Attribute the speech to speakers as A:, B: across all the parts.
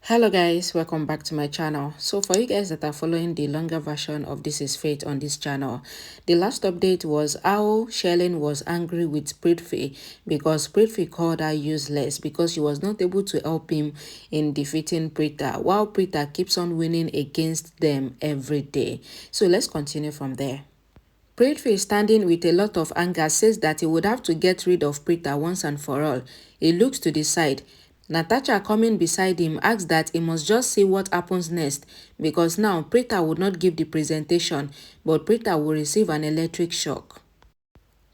A: Hello guys, welcome back to my channel. So for you guys that are following the longer version of This Is Fate on this channel, the last update was how Sherlyn was angry with Prithvi because Prithvi called her useless because she was not able to help him in defeating Preeta, while Preeta keeps on winning against them every day. So let's continue from there. Prithvi, standing with a lot of anger, says that he would have to get rid of Preeta once and for all. He looks to the side. Natasha, coming beside him, asks that he must just see what happens next because now Preeta would not give the presentation, but Preeta will receive an electric shock.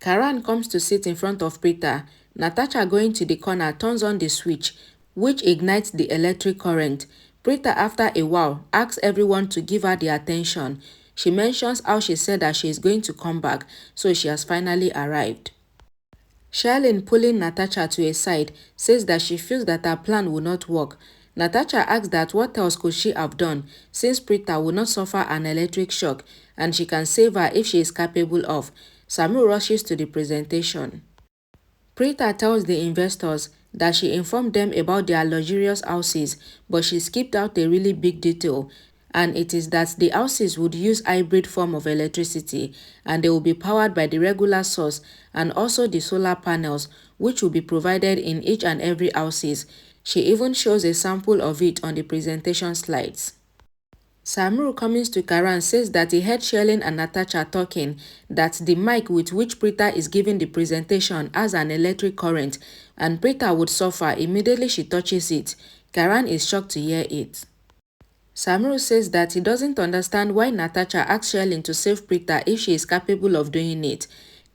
A: Karan comes to sit in front of Preeta. Natasha, going to the corner, turns on the switch, which ignites the electric current. Preeta, after a while, asks everyone to give her the attention. She mentions how she said that she is going to come back, so she has finally arrived. Sherlyn, pulling Natasha to a side, says that she feels that her plan will not work. Natasha asks that what else could she have done since Preeta will not suffer an electric shock and she can save her if she is capable of. Samu rushes to the presentation. Preeta tells the investors that she informed them about their luxurious houses, but she skipped out a really big detail, and it is that the houses would use hybrid form of electricity and they will be powered by the regular source and also the solar panels, which will be provided in each and every houses. She even shows a sample of it on the presentation slides. Samru, coming to Karan, says that he heard Sherlyn and Natasha talking that the mic with which Preeta is giving the presentation has an electric current and Preeta would suffer immediately she touches it. Karan is shocked to hear it. Samru says that he doesn't understand why Natasha asked Sherlyn to save Preeta if she is capable of doing it.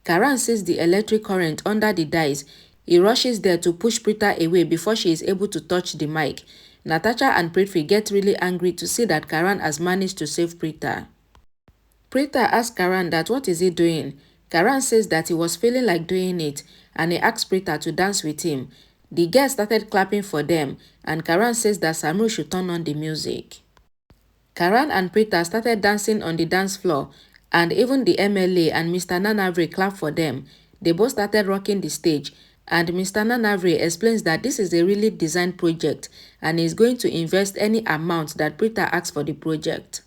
A: Karan sees the electric current under the dice. He rushes there to push Preeta away before she is able to touch the mic. Natasha and Prithvi get really angry to see that Karan has managed to save Preeta. Preeta asks Karan that what is he doing. Karan says that he was feeling like doing it and he asks Preeta to dance with him. The girls started clapping for them and Karan says that Samru should turn on the music. Karan and Preeta started dancing on the dance floor and even the MLA and Mr. Nanavri clapped for them. They both started rocking the stage and Mr. Nanavri explains that this is a really designed project and is going to invest any amount that Preeta asks for the project.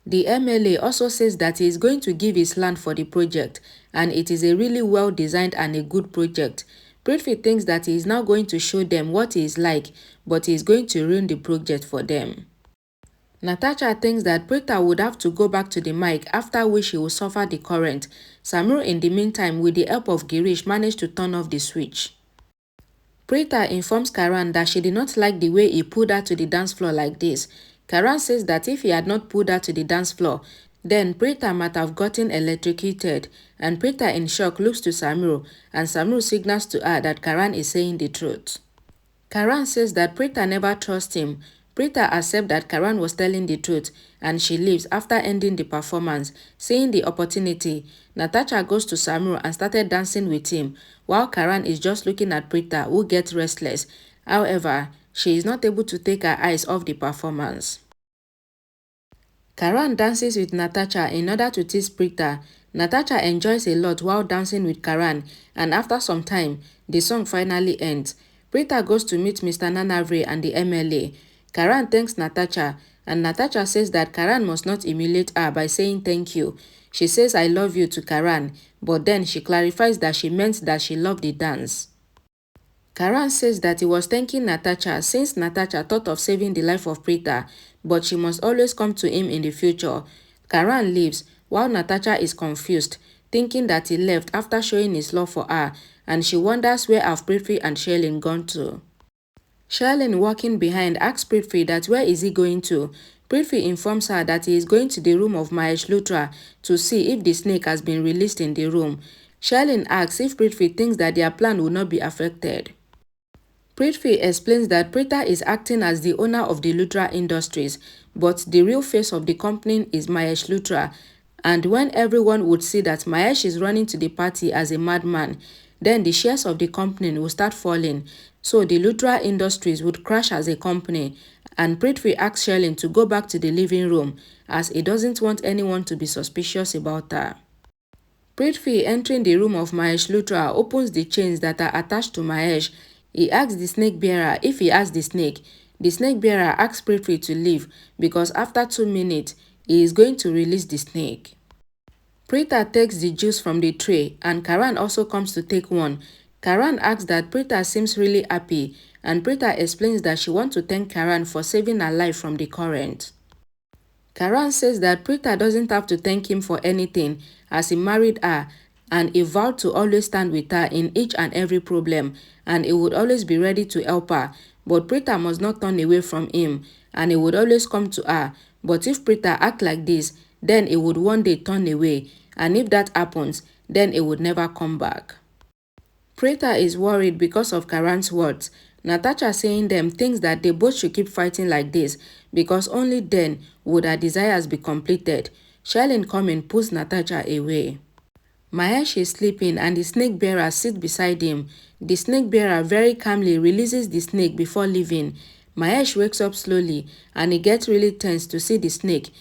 A: The MLA also says that he is going to give his land for the project and it is a really well designed and a good project. Prithvi thinks that he is now going to show them what he is like, but he is going to ruin the project for them. Natasha thinks that Preeta would have to go back to the mic, after which she will suffer the current. Samru, in the meantime, with the help of Girish, managed to turn off the switch. Preeta informs Karan that she did not like the way he pulled her to the dance floor like this. Karan says that if he had not pulled her to the dance floor, then Preeta might have gotten electrocuted, and Preeta in shock looks to Samru, and Samru signals to her that Karan is saying the truth. Karan says that Preeta never trusts him. Preeta accepts that Karan was telling the truth and she leaves after ending the performance. Seeing the opportunity, Natasha goes to Samru and started dancing with him, while Karan is just looking at Preeta, who gets restless. However, she is not able to take her eyes off the performance. Karan dances with Natasha in order to tease Preeta. Natasha enjoys a lot while dancing with Karan, and after some time, the song finally ends. Preeta goes to meet Mr. Nanavri and the MLA. Karan thanks Natasha, and Natasha says that Karan must not humiliate her by saying thank you. She says I love you to Karan, but then she clarifies that she meant that she loved the dance. Karan says that he was thanking Natasha since Natasha thought of saving the life of Preeta, but she must always come to him in the future. Karan leaves while Natasha is confused, thinking that he left after showing his love for her, and she wonders where have Prithvi and Sherlyn gone to. Sherlyn, walking behind, asks Prithvi that where is he going to. Prithvi informs her that he is going to the room of Mahesh Luthra to see if the snake has been released in the room. Sherlyn asks if Prithvi thinks that their plan will not be affected. Prithvi explains that Preeta is acting as the owner of the Luthra Industries, but the real face of the company is Mahesh Luthra, and when everyone would see that Mahesh is running to the party as a madman, then the shares of the company will start falling, so the Luthra Industries would crash as a company, and Prithvi asks Sherlyn to go back to the living room as he doesn't want anyone to be suspicious about her. Prithvi, entering the room of Mahesh Luthra, opens the chains that are attached to Mahesh. He asks the snake bearer if he has the snake. The snake bearer asks Prithvi to leave because after 2 minutes, he is going to release the snake. Preeta takes the juice from the tray and Karan also comes to take one. Karan asks that Preeta seems really happy and Preeta explains that she wants to thank Karan for saving her life from the current. Karan says that Preeta doesn't have to thank him for anything as he married her and he vowed to always stand with her in each and every problem and he would always be ready to help her. But Preeta must not turn away from him and he would always come to her. But if Preeta act like this, then he would one day turn away, and if that happens, then he would never come back. Preeta is worried because of Karan's words. Natasha saying them thinks that they both should keep fighting like this because only then would her desires be completed. Shelin coming pulls Natasha away. Mahesh is sleeping and the snake bearer sits beside him. The snake bearer very calmly releases the snake before leaving. Mahesh wakes up slowly and he gets really tense to see the snake.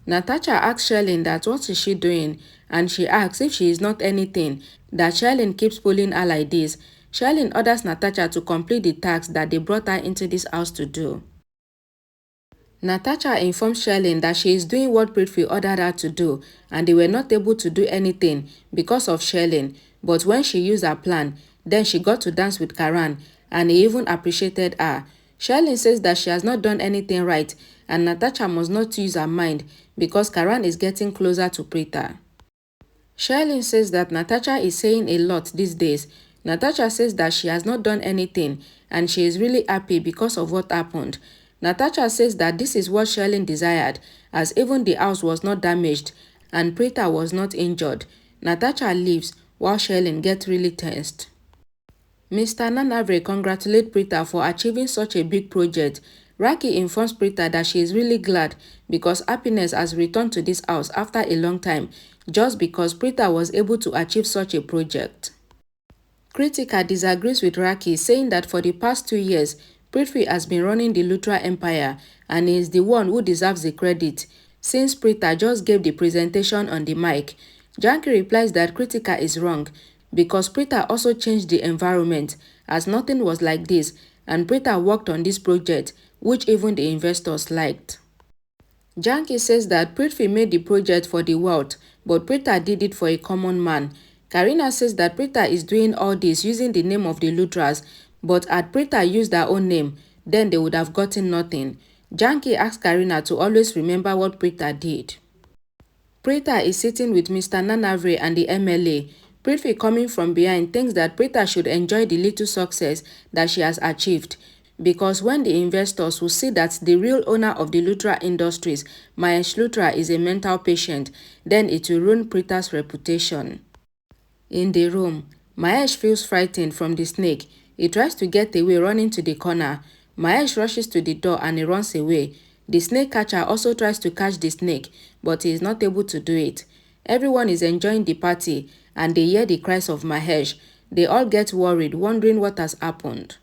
A: Natasha asks Shelin that what is she doing and she asks if she is not anything, that Shelin keeps pulling her like this. Shelin orders Natasha to complete the task that they brought her into this house to do. Natasha informs Shelin that she is doing what Prithvi ordered her to do and they were not able to do anything because of Shelin, but when she used her plan, then she got to dance with Karan and he even appreciated her. Shelin says that she has not done anything right and Natasha must not use her mind because Karan is getting closer to Preeta. Shelin says that Natasha is saying a lot these days. Natasha says that she has not done anything and she is really happy because of what happened. Natasha says that this is what Shelin desired as even the house was not damaged and Preeta was not injured. Natasha leaves while Shelin gets really tensed. Mr. Nanavre congratulates Preeta for achieving such a big project. Raki informs Preeta that she is really glad because happiness has returned to this house after a long time just because Preeta was able to achieve such a project. Kritika disagrees with Raki, saying that for the past 2 years, Prithvi has been running the Luthra Empire and he is the one who deserves the credit since Preeta just gave the presentation on the mic. Janki replies that Kritika is wrong because Preeta also changed the environment as nothing was like this and Preeta worked on this project which even the investors liked. Janki says that Prithvi made the project for the world but Preeta did it for a common man. Karina says that Preeta is doing all this using the name of the Luthras but had Preeta used her own name then they would have gotten nothing. Janki asks Karina to always remember what Preeta did. Preeta is sitting with Mr. Nanavre and the MLA. Prithvi coming from behind thinks that Preeta should enjoy the little success that she has achieved because when the investors will see that the real owner of the Luthra Industries, Mahesh Luthra, is a mental patient, then it will ruin Preeta's reputation. In the room, Mahesh feels frightened from the snake. He tries to get away running to the corner. Mahesh rushes to the door and he runs away. The snake catcher also tries to catch the snake, but he is not able to do it. Everyone is enjoying the party and they hear the cries of Mahesh. They all get worried, wondering what has happened.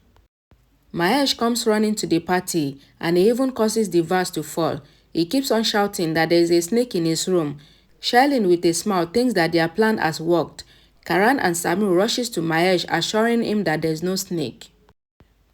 A: Mahesh comes running to the party and he even causes the vase to fall. He keeps on shouting that there is a snake in his room. Shelin with a smile thinks that their plan has worked. Karan and Samu rushes to Mahesh assuring him that there is no snake.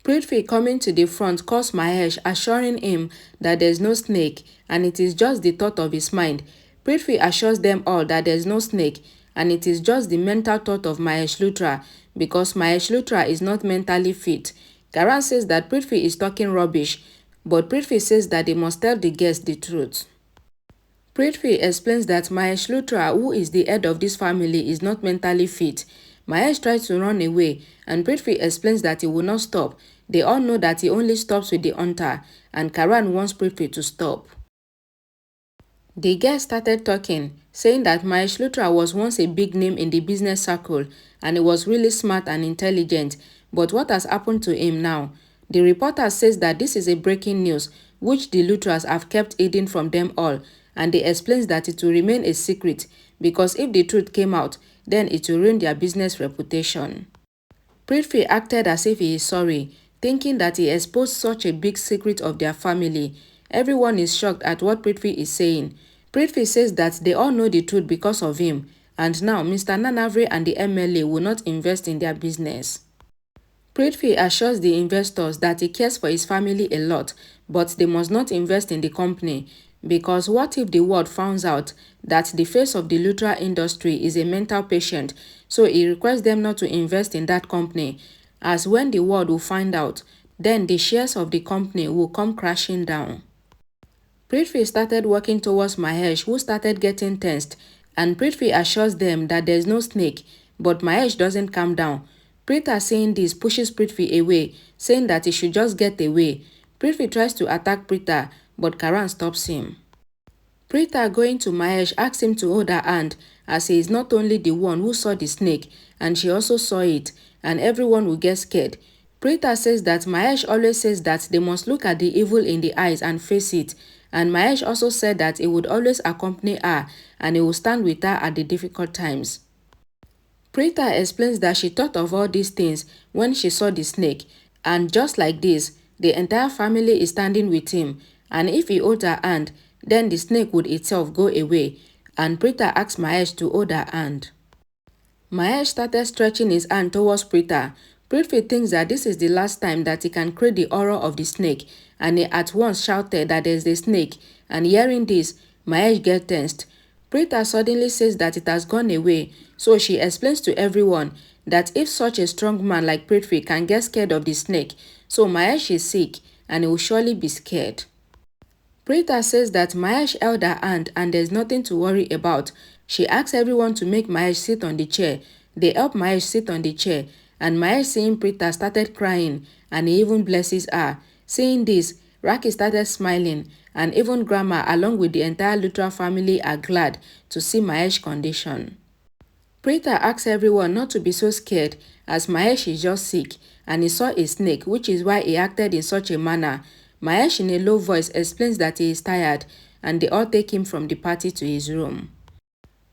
A: Prithvi coming to the front calls Mahesh assuring him that there is no snake and it is just the thought of his mind. Prithvi assures them all that there is no snake and it is just the mental thought of Mahesh Luthra because Mahesh Luthra is not mentally fit. Karan says that Prithvi is talking rubbish, but Prithvi says that they must tell the guests the truth. Prithvi explains that Mahesh Luthra, who is the head of this family, is not mentally fit. Mahesh tries to run away and Prithvi explains that he will not stop. They all know that he only stops with the hunter and Karan wants Prithvi to stop. The guests started talking, saying that Mahesh Luthra was once a big name in the business circle and he was really smart and intelligent, but what has happened to him now? The reporter says that this is a breaking news which the Luthras have kept hidden from them all and they explains that it will remain a secret because if the truth came out, then it will ruin their business reputation. Prithvi acted as if he is sorry, thinking that he exposed such a big secret of their family. Everyone is shocked at what Prithvi is saying. Prithvi says that they all know the truth because of him, and now Mr. Nanavre and the MLA will not invest in their business. Prithvi assures the investors that he cares for his family a lot, but they must not invest in the company because what if the world finds out that the face of the literal industry is a mental patient, so he requests them not to invest in that company, as when the world will find out, then the shares of the company will come crashing down. Prithvi started walking towards Mahesh, who started getting tensed, and Prithvi assures them that there's no snake, but Mahesh doesn't calm down. Preeta, seeing this, pushes Prithvi away, saying that he should just get away. Prithvi tries to attack Preeta, but Karan stops him. Preeta, going to Mahesh, asks him to hold her hand, as he is not only the one who saw the snake, and she also saw it, and everyone will get scared. Preeta says that Mahesh always says that they must look at the evil in the eyes and face it, and Mahesh also said that he would always accompany her and he will stand with her at the difficult times. Preeta explains that she thought of all these things when she saw the snake, and just like this, the entire family is standing with him, and if he holds her hand, then the snake would itself go away, and Preeta asks Mahesh to hold her hand. Mahesh started stretching his hand towards Preeta. Prithvi thinks that this is the last time that he can create the horror of the snake, and he at once shouted that there is a snake, and hearing this, Mahesh gets tensed. Preeta suddenly says that it has gone away, so she explains to everyone that if such a strong man like Prithvi can get scared of the snake, so Mahesh is sick and he will surely be scared. Preeta says that Mahesh held her hand and there's nothing to worry about. She asks everyone to make Mahesh sit on the chair. They help Mahesh sit on the chair, and Mahesh, seeing Preeta, started crying and he even blesses her. Seeing this, Raki started smiling, and even Grandma along with the entire Luthra family are glad to see Mahesh's condition. Preeta asks everyone not to be so scared as Mahesh is just sick and he saw a snake, which is why he acted in such a manner. Mahesh in a low voice explains that he is tired and they all take him from the party to his room.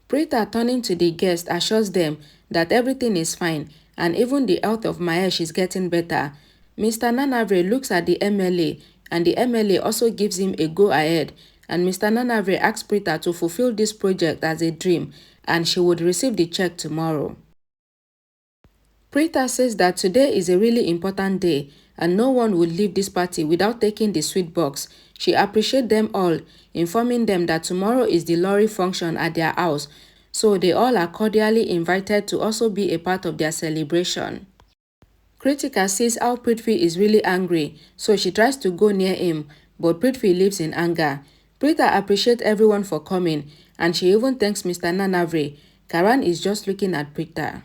A: Preeta, turning to the guests, assures them that everything is fine and even the health of Mahesh is getting better. Mr. Nanavre looks at the MLA and the MLA also gives him a go-ahead, and Mr. Nanavre asks Preeta to fulfill this project as a dream and she would receive the check tomorrow. Preeta says that today is a really important day and no one will leave this party without taking the sweet box. She appreciates them all, informing them that tomorrow is the lorry function at their house, so they all are cordially invited to also be a part of their celebration. Kritika sees how Prithvi is really angry, so she tries to go near him, but Prithvi leaves in anger. Preeta appreciates everyone for coming, and she even thanks Mr. Nanavre. Karan is just looking at Preeta.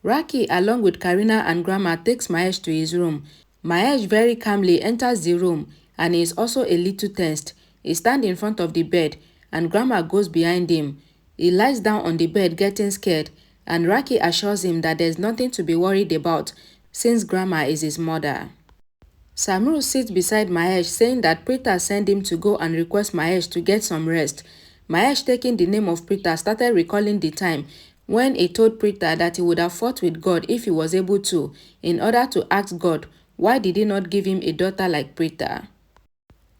A: Raki, along with Karina and Grandma, takes Mahesh to his room. Mahesh very calmly enters the room and he is also a little tensed. He stands in front of the bed and Grandma goes behind him. He lies down on the bed getting scared, and Raki assures him that there is nothing to be worried about since Grandma is his mother. Samru sits beside Mahesh, saying that Preeta sent him to go and request Mahesh to get some rest. Mahesh, taking the name of Preeta, started recalling the time when he told Preeta that he would have fought with God if he was able to, in order to ask God why did he not give him a daughter like Preeta.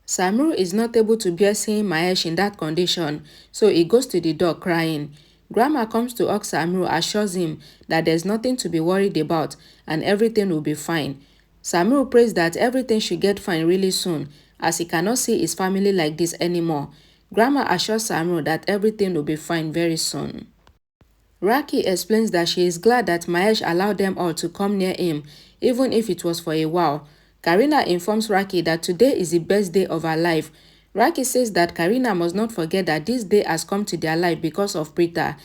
A: Samru is not able to bear seeing Mahesh in that condition, so he goes to the door crying. Grandma comes to ask Samru, assures him that there's nothing to be worried about and everything will be fine. Samru prays that everything should get fine really soon, as he cannot see his family like this anymore. Grandma assures Samru that everything will be fine very soon. Raki explains that she is glad that Mahesh allowed them all to come near him, even if it was for a while. Karina informs Raki that today is the best day of her life. Raki says that Karina must not forget that this day has come to their life because of Preeta,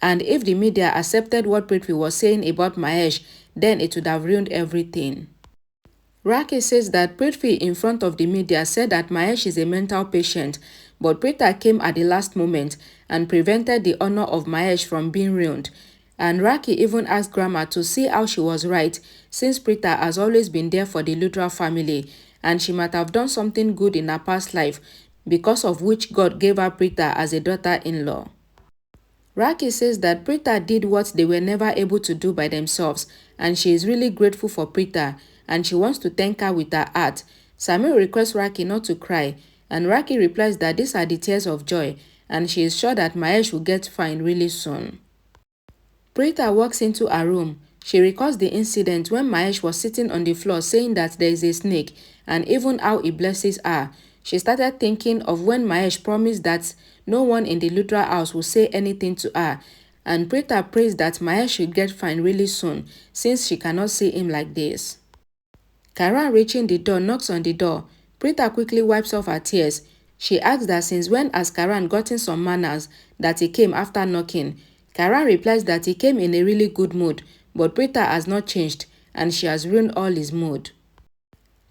A: and if the media accepted what Prithvi was saying about Mahesh, then it would have ruined everything. Raki says that Prithvi in front of the media said that Mahesh is a mental patient, but Preeta came at the last moment and prevented the honor of Mahesh from being ruined. And Raki even asked Grandma to see how she was right, since Preeta has always been there for the Luthra family, and she might have done something good in her past life, because of which God gave her Preeta as a daughter-in-law. Raki says that Preeta did what they were never able to do by themselves, and she is really grateful for Preeta, and she wants to thank her with her heart. Samir requests Raki not to cry, and Raki replies that these are the tears of joy, and she is sure that Mahesh will get fine really soon. Preeta walks into her room. She recalls the incident when Mahesh was sitting on the floor saying that there is a snake and even how he blesses her. She started thinking of when Mahesh promised that no one in the literal house would say anything to her, and Preeta prays that Mahesh should get fine really soon since she cannot see him like this. Karan, reaching the door, knocks on the door. Preeta quickly wipes off her tears. She asks that since when has Karan gotten some manners that he came after knocking. Karan replies that he came in a really good mood, but Preeta has not changed and she has ruined all his mood.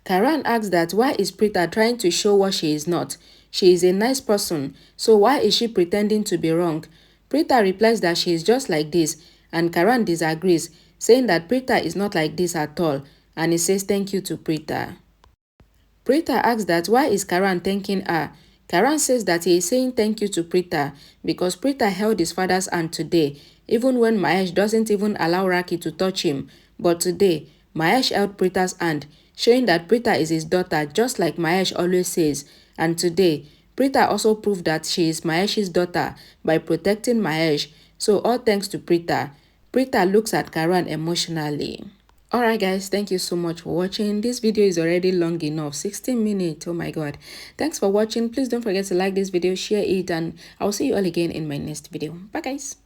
A: Karan asks that why is Preeta trying to show what she is not? She is a nice person, so why is she pretending to be wrong? Preeta replies that she is just like this, and Karan disagrees, saying that Preeta is not like this at all, and he says thank you to Preeta. Preeta asks that why is Karan thanking her? Karan says that he is saying thank you to Preeta because Preeta held his father's hand today, even when Mahesh doesn't even allow Raki to touch him. But today, Mahesh held Preeta's hand, showing that Preeta is his daughter just like Mahesh always says. And today, Preeta also proved that she is Mahesh's daughter by protecting Mahesh. So all thanks to Preeta. Preeta looks at Karan emotionally. Alright guys, thank you so much for watching. This video is already long enough, 16 minutes. Oh my god. Thanks for watching. Please don't forget to like this video, share it, and I'll see you all again in my next video. Bye guys.